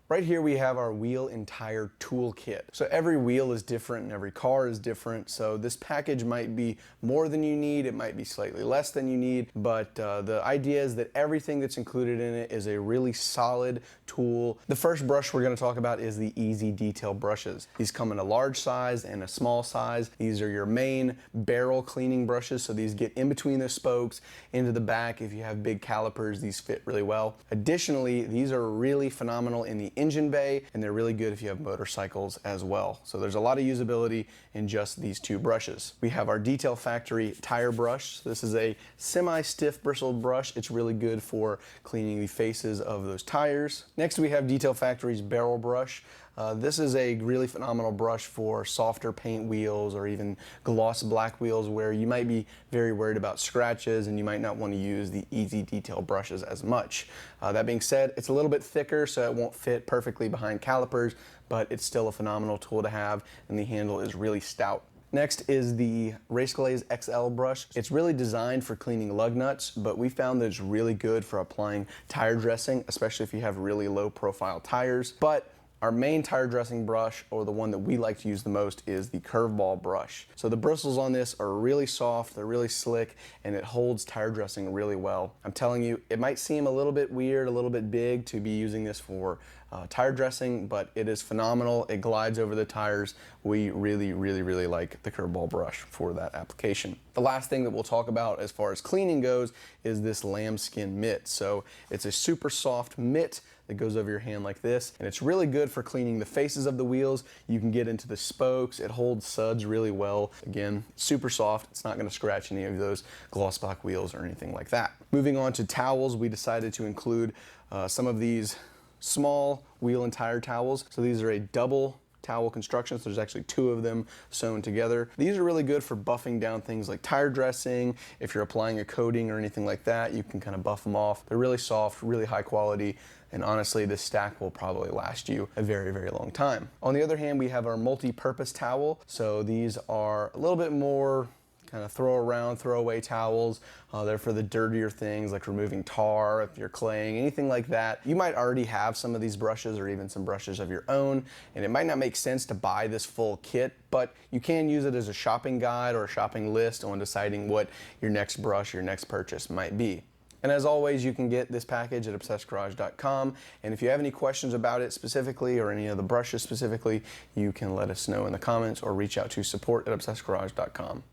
Right here we have our wheel and tire toolkit. So every wheel is different and every car is different. So this package might be more than you need, it might be slightly less than you need, but the idea is that everything that's included in it is a really solid tool. The first brush we're going to talk about is the Easy Detail brushes. These come in a large size and a small size. These are your main barrel cleaning brushes, so these get in between the spokes, into the back. If you have big calipers, these fit really well. Additionally, these are really phenomenal in the engine bay, and they're really good if you have motorcycles as well. So there's a lot of usability in just these two brushes. We have our Detail Factory tire brush. This is a semi-stiff bristled brush. It's really good for cleaning the faces of those tires. Next we have Detail Factory's barrel brush. This is a really phenomenal brush for softer paint wheels or even gloss black wheels where you might be very worried about scratches and you might not want to use the Easy Detail brushes as much. That being said, it's a little bit thicker, so it won't fit perfectly behind calipers, but it's still a phenomenal tool to have, and the handle is really stout. Next is the Raceglaze XL brush. It's really designed for cleaning lug nuts, but we found that it's really good for applying tire dressing, especially if you have really low profile tires. But our main tire dressing brush, or the one that we like to use the most, is the Curveball brush. So the bristles on this are really soft, they're really slick, and it holds tire dressing really well. I'm telling you, it might seem a little bit weird, a little bit big to be using this for tire dressing, but it is phenomenal. It glides over the tires. We really like the Curveball brush for that application. The last thing that we'll talk about as far as cleaning goes is this lambskin mitt. So it's a super soft mitt that goes over your hand like this, and it's really good for cleaning the faces of the wheels. You can get into the spokes. It holds suds really well. Again, super soft. It's not going to scratch any of those gloss black wheels or anything like that. Moving on to towels, we decided to include some of these small wheel and tire towels. So these are a double towel construction, so there's actually two of them sewn together. These are really good for buffing down things like tire dressing. If you're applying a coating or anything like that, you can kind of buff them off. They're really soft, really high quality, and honestly, this stack will probably last you a very long time. On the other hand, we have our multi-purpose towel. So these are a little bit more kind of throw around, throw away towels. They're for the dirtier things like removing tar, if you're claying, anything like that. You might already have some of these brushes or even some brushes of your own, and it might not make sense to buy this full kit, but you can use it as a shopping guide or a shopping list on deciding what your next brush, your next purchase might be. And as always, you can get this package at obsessedgarage.com. And if you have any questions about it specifically or any of the brushes specifically, you can let us know in the comments or reach out to support@obsessedgarage.com.